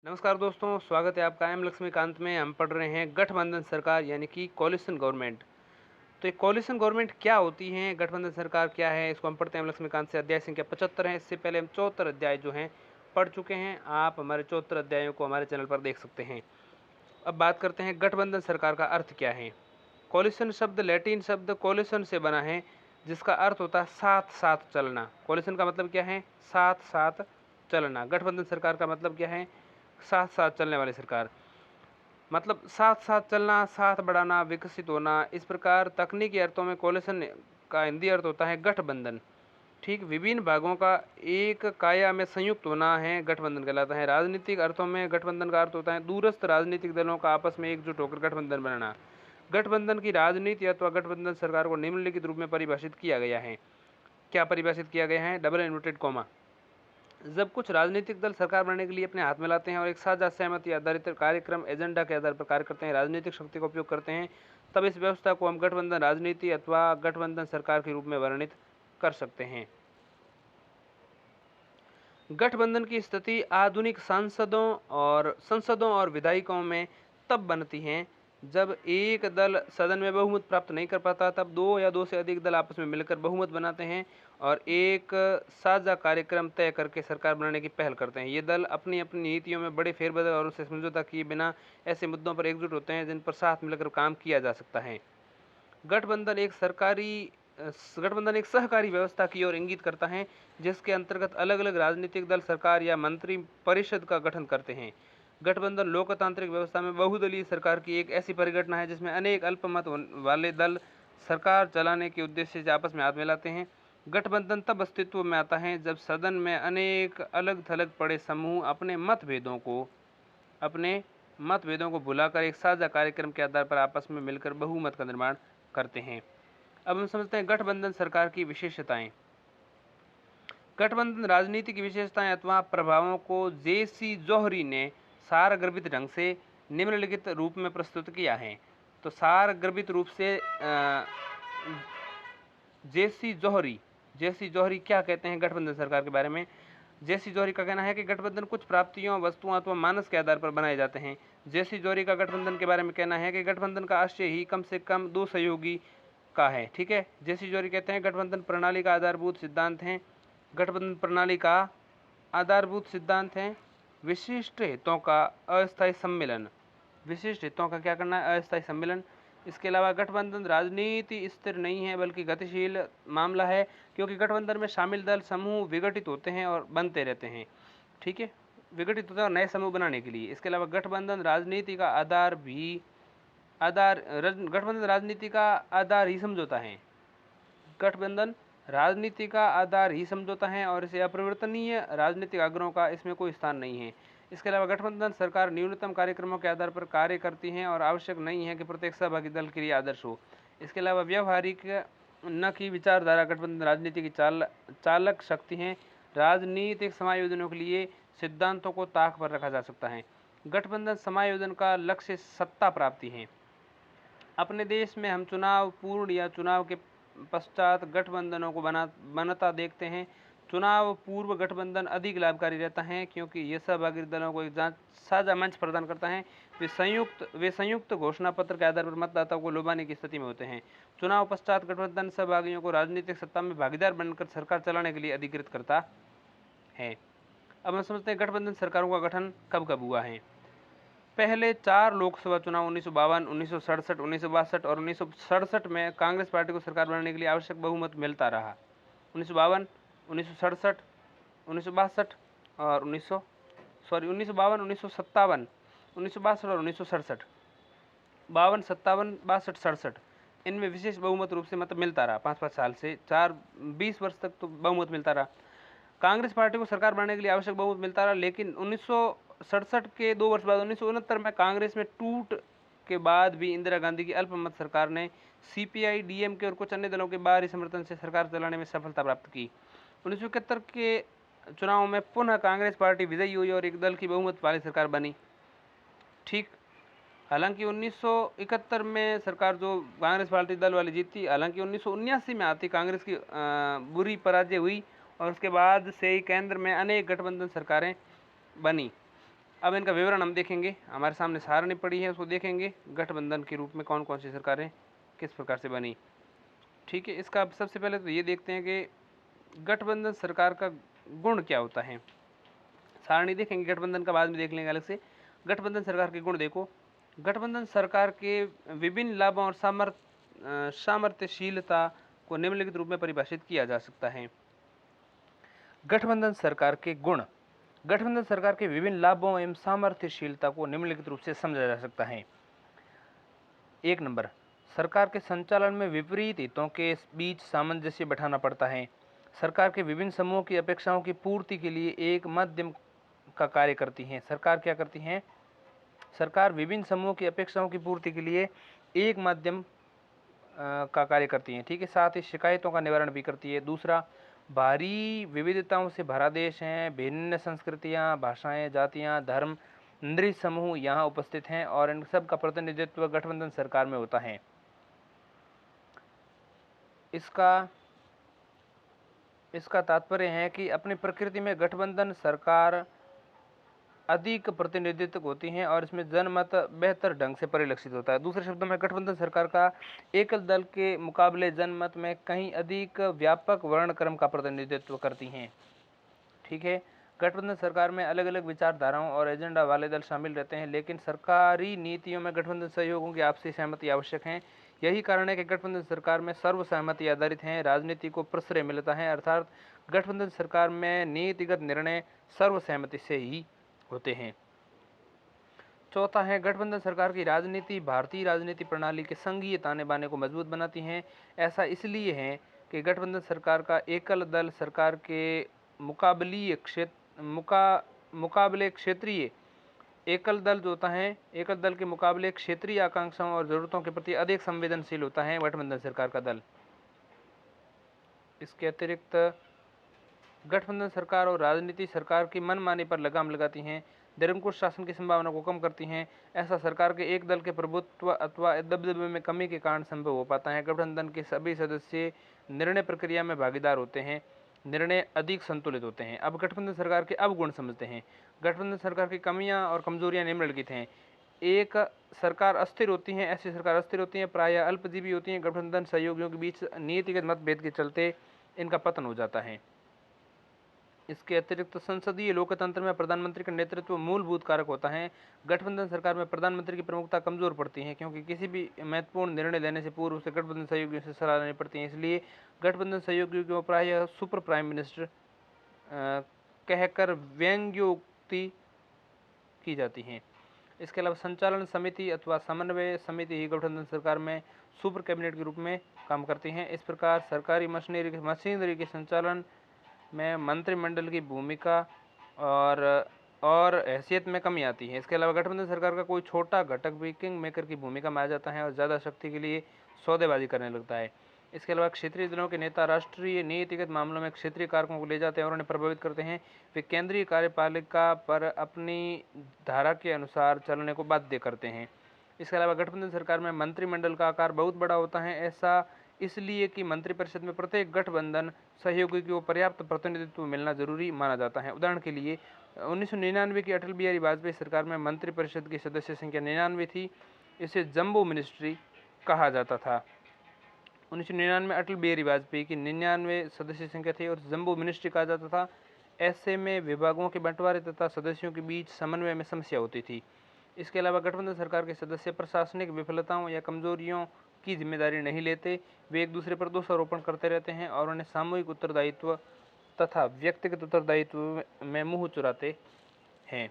नमस्कार दोस्तों, स्वागत है आपका। एम लक्ष्मीकांत में हम पढ़ रहे हैं गठबंधन सरकार यानी कि कोलिशन गवर्नमेंट। तो ये कोलिशन गवर्नमेंट क्या होती है, गठबंधन सरकार क्या है, इसको हम पढ़ते हैं एम लक्ष्मीकांत से। अध्याय संख्या 75 है। इससे पहले हम 74 अध्याय जो हैं पढ़ चुके हैं। आप हमारे 74 अध्यायों को हमारे चैनल पर देख सकते हैं। अब बात करते हैं गठबंधन सरकार का अर्थ क्या है। कोलिशन शब्द लैटिन शब्द कोलिशन से बना है, जिसका अर्थ होता है साथ साथ चलना। कोलिशन का मतलब क्या है? साथ साथ चलना। गठबंधन सरकार का मतलब क्या है? साथ साथ चलने वाली सरकार। मतलब साथ साथ चलना, साथ बढ़ाना, विकसित होना। इस प्रकार तकनीकी अर्थों में कोलिशन का हिंदी अर्थ होता है गठबंधन। ठीक, विभिन्न भागों का एक काया में संयुक्त होना है गठबंधन कहलाता है। राजनीतिक अर्थों में गठबंधन का अर्थ होता है दूरस्थ राजनीतिक दलों का आपस में एकजुट होकर गठबंधन बनाना। गठबंधन की राजनीति अथवा गठबंधन सरकार को निम्नलिखित रूप में परिभाषित किया गया है। क्या परिभाषित किया गया है? Double inverted comma. जब कुछ राजनीतिक दल सरकार बनाने के लिए अपने हाथ में लाते हैं और एक साझा सहमति आधारित कार्यक्रम एजेंडा के आधार पर कार्य करते हैं, राजनीतिक शक्ति का उपयोग करते हैं, तब इस व्यवस्था को हम गठबंधन राजनीति अथवा गठबंधन सरकार के रूप में वर्णित कर सकते हैं। गठबंधन की स्थिति आधुनिक संसदों और विधायिकाओं में तब बनती है जब एक दल सदन में बहुमत प्राप्त नहीं कर पाता। तब दो या दो से अधिक दल आपस में मिलकर बहुमत बनाते हैं और एक साझा कार्यक्रम तय करके सरकार बनाने की पहल करते हैं। ये दल अपनी अपनी नीतियों में बड़े फेरबदल और उनसे समझौता किए बिना ऐसे मुद्दों पर एकजुट होते हैं जिन पर साथ मिलकर काम किया जा सकता है। गठबंधन एक सहकारी व्यवस्था की ओर इंगित करता है, जिसके अंतर्गत अलग अलग राजनीतिक दल सरकार या मंत्री परिषद का गठन करते हैं। गठबंधन लोकतांत्रिक व्यवस्था में बहुदलीय सरकार की एक ऐसी परिघटना है जिसमें अनेक अल्पमत वाले दल सरकार चलाने के उद्देश्य से आपस में हाथ मिलाते हैं। गठबंधन तब अस्तित्व में आता है जब सदन में अनेक अलग थलग पड़े समूह अपने मतभेदों को भुलाकर एक साझा कार्यक्रम के आधार पर आपस में मिलकर बहुमत का निर्माण करते हैं। अब हम समझते हैं गठबंधन सरकार की विशेषताएं। गठबंधन राजनीति की विशेषताएं अथवा प्रभावों को जे.सी. जोहरी ने सारगर्भित ढंग से निम्नलिखित रूप में प्रस्तुत किया है। तो सारगर्भित रूप से जे.सी. जोहरी क्या कहते हैं गठबंधन सरकार के बारे में? जे.सी. जोहरी का कहना है कि गठबंधन कुछ प्राप्तियों, वस्तुओं अथवा मानस के आधार पर बनाए जाते हैं। जे.सी. जोहरी का गठबंधन के बारे में कहना है कि गठबंधन का आशय ही कम से कम दो सहयोगी का है। ठीक है, जे.सी. जोहरी कहते हैं गठबंधन प्रणाली का आधारभूत सिद्धांत है। गठबंधन प्रणाली का आधारभूत सिद्धांत है विशिष्ट हितों का अस्थायी सम्मेलन। विशिष्ट हितों का क्या करना है? अस्थायी सम्मेलन। इसके अलावा गठबंधन राजनीति स्थिर नहीं है बल्कि गतिशील मामला है, क्योंकि गठबंधन में शामिल दल समूह विघटित होते हैं और बनते रहते हैं। ठीक है, विघटित होते हैं और नए समूह बनाने के लिए। इसके अलावा गठबंधन राजनीति का गठबंधन राजनीति का आधार ही समझौता है। गठबंधन राजनीति का आधार ही समझौता है और इसे अपरिवर्तनीय राजनीतिक आग्रहों का इसमें कोई स्थान नहीं है। इसके अलावा गठबंधन सरकार न्यूनतम कार्यक्रमों के आधार पर कार्य करती है और आवश्यक नहीं है कि प्रत्येक सहभागी दल के लिए आदर्श हो। इसके अलावा व्यवहारिक न की विचारधारा गठबंधन राजनीति की चालक शक्ति है। राजनीतिक समायोजनों के लिए सिद्धांतों को ताक पर रखा जा सकता है। गठबंधन समायोजन का लक्ष्य सत्ता प्राप्ति है। अपने देश में हम चुनाव पूर्व या चुनाव के पश्चात गठबंधनों को बनता देखते हैं। चुनाव पूर्व गठबंधन अधिक लाभकारी रहता है क्योंकि यह सहभागी दलों को एक साझा मंच प्रदान करता है। वे संयुक्त घोषणा पत्र के आधार पर मतदाताओं को लुभाने की स्थिति में होते हैं। चुनाव पश्चात गठबंधन सहभागियों को राजनीतिक सत्ता में भागीदार बनकर सरकार चलाने के लिए अधिकृत करता है। अब हम समझते हैं गठबंधन सरकारों का गठन कब कब हुआ है। पहले 4 लोकसभा चुनाव 1952, 1967, 1962 और 1967 में कांग्रेस पार्टी को सरकार बनाने के लिए आवश्यक बहुमत मिलता रहा। 1952, 1967, 1962 और 1952, 1957, 1962 और 1967। 52, 57, 62, 67 इनमें विशेष बहुमत रूप से मतलब मिलता रहा। 5-5 साल से 20 वर्ष तक तो बहुमत मिलता रहा। कांग्रेस पार्टी को सरकार बनाने के लिए आवश्यक बहुमत मिलता रहा, लेकिन 1967 के 2 वर्ष बाद 1969 में कांग्रेस में टूट के बाद भी इंदिरा गांधी की अल्पमत सरकार ने सीपीआई, डीएमके और कुछ अन्य दलों के बाहरी समर्थन से सरकार चलाने में सफलता प्राप्त की। 1971 के चुनाव में पुनः कांग्रेस पार्टी विजयी हुई और एक दल की बहुमत वाली सरकार बनी। ठीक, हालांकि 1971 में सरकार जो कांग्रेस पार्टी दल वाली जीती, हालांकि 1979 में आती कांग्रेस की बुरी पराजय हुई और उसके बाद से ही केंद्र में अनेक गठबंधन सरकारें बनी। अब इनका विवरण हम देखेंगे, हमारे सामने सारणी पड़ी है, उसको देखेंगे गठबंधन के रूप में कौन कौन सी सरकारें किस प्रकार से बनी। ठीक है, इसका सबसे पहले तो ये देखते हैं कि गठबंधन सरकार का गुण क्या होता है। सारणी देखेंगे गठबंधन का, बाद में देख लेंगे अलग से। गठबंधन सरकार के गुण देखो। गठबंधन सरकार के विभिन्न लाभों और सामर्थ्यशीलता को निम्नलिखित रूप में परिभाषित किया जा सकता है। गठबंधन सरकार के गुण। गठबंधन सरकार के विभिन्न लाभों एवं सामर्थ्यशीलता को निम्नलिखित रूप से समझा जा सकता है। 1 नंबर, सरकार के संचालन में विपरीत हितों के बीच सामंजस्य बैठाना पड़ता है। सरकार के विभिन्न समूहों की अपेक्षाओं की पूर्ति के लिए एक माध्यम का कार्य करती है। सरकार क्या करती है? सरकार विभिन्न समूहों की अपेक्षाओं की पूर्ति के लिए एक माध्यम का कार्य करती है। ठीक है, साथ ही शिकायतों का निवारण भी करती है। दूसरा, भारी विविधताओं से भरा देश है, भिन्न संस्कृतियां, भाषाएं, जातियां, धर्म, नृ समूह यहाँ उपस्थित हैं और इन सब का प्रतिनिधित्व गठबंधन सरकार में होता है। इसका तात्पर्य है कि अपनी प्रकृति में गठबंधन सरकार अधिक प्रतिनिधित्व होती हैं और इसमें जनमत बेहतर ढंग से परिलक्षित होता है। दूसरे शब्दों में गठबंधन सरकार का एकल दल के मुकाबले जनमत में कहीं अधिक व्यापक वर्णक्रम का प्रतिनिधित्व करती हैं। ठीक है, गठबंधन सरकार में अलग अलग विचारधाराओं और एजेंडा वाले दल शामिल रहते हैं, लेकिन सरकारी नीतियों में गठबंधन सहयोगों की आपसी सहमति आवश्यक है। यही कारण है कि गठबंधन सरकार में सर्वसहमति आधारित है, राजनीति को प्रश्रय मिलता है, अर्थात गठबंधन सरकार में नीतिगत निर्णय सर्वसहमति से ही होते हैं। चौथा है, गठबंधन सरकार की राजनीति भारतीय राजनीति प्रणाली के संघीय ताने बाने को मजबूत बनाती है। ऐसा इसलिए है कि गठबंधन सरकार का एकल दल सरकार के मुकाबले क्षेत्रीय एकल दल जो होता है, एकल दल के मुकाबले क्षेत्रीय आकांक्षाओं और जरूरतों के प्रति अधिक संवेदनशील होता है गठबंधन सरकार का दल। इसके अतिरिक्त गठबंधन सरकार और राजनीति सरकार की मनमानी पर लगाम लगाती हैं, निरंकुश शासन की संभावना को कम करती हैं। ऐसा सरकार के एक दल के प्रभुत्व अथवा दबदबे में कमी के कारण संभव हो पाता है। गठबंधन के सभी सदस्य निर्णय प्रक्रिया में भागीदार होते हैं, निर्णय अधिक संतुलित होते हैं। अब गठबंधन सरकार के अवगुण समझते हैं। गठबंधन सरकार की कमियां और कमजोरियां निम्नलिखित हैं। एक, सरकार अस्थिर होती है। ऐसी सरकार अस्थिर होती है, प्रायः अल्पजीवी होती हैं। गठबंधन सहयोगियों के बीच नीतिगत मतभेद के चलते इनका पतन हो जाता है। इसके अतिरिक्त संसदीय लोकतंत्र में प्रधानमंत्री का नेतृत्व मूलभूत कारक होता है। गठबंधन सरकार में प्रधानमंत्री की प्रमुखता कमजोर पड़ती है, क्योंकि किसी भी महत्वपूर्ण निर्णय लेने से पूर्व उसे गठबंधन सहयोगियों से सलाह लेनी पड़ती है। इसलिए गठबंधन सहयोगियों को प्रायः सुपर प्राइम मिनिस्टर कहकर व्यंग्योक्ति की जाती है। इसके अलावा संचालन समिति अथवा समन्वय समिति ही गठबंधन सरकार में सुपर कैबिनेट के रूप में काम करती हैं। इस प्रकार सरकारी मशीनरी के संचालन में मंत्रिमंडल की भूमिका और हैसियत में कमी आती है। इसके अलावा गठबंधन सरकार का कोई छोटा घटक भी किंग मेकर की भूमिका में आ जाता है और ज़्यादा शक्ति के लिए सौदेबाजी करने लगता है। इसके अलावा क्षेत्रीय दलों के नेता राष्ट्रीय नीतिगत मामलों में क्षेत्रीय कारकों को ले जाते हैं और उन्हें प्रभावित करते हैं। वे केंद्रीय कार्यपालिका पर अपनी धारा के अनुसार चलने को बाध्य करते हैं। इसके अलावा गठबंधन सरकार में मंत्रिमंडल का आकार बहुत बड़ा होता है। ऐसा इसलिए कि मंत्रिपरिषद में प्रत्येक गठबंधन सहयोगी को पर्याप्त प्रतिनिधित्व मिलना जरूरी माना जाता है। उदाहरण के लिए 1999 की अटल बिहारी वाजपेयी सरकार में मंत्रिपरिषद की सदस्य संख्या 99 थी। इसे जम्बो मिनिस्ट्री कहा जाता था। 1999 में अटल बिहारी वाजपेयी की 99 सदस्य संख्या थी और जम्बो मिनिस्ट्री कहा जाता था। ऐसे में विभागों के बंटवारे तथा सदस्यों के बीच समन्वय में समस्या होती थी। इसके अलावा गठबंधन सरकार के सदस्य प्रशासनिक विफलताओं या कमजोरियों की जिम्मेदारी नहीं लेते। वे एक दूसरे पर दोषारोपण करते रहते हैं और उन्हें सामूहिक उत्तरदायित्व तथा व्यक्तिगत उत्तरदायित्व में मुंह चुराते हैं।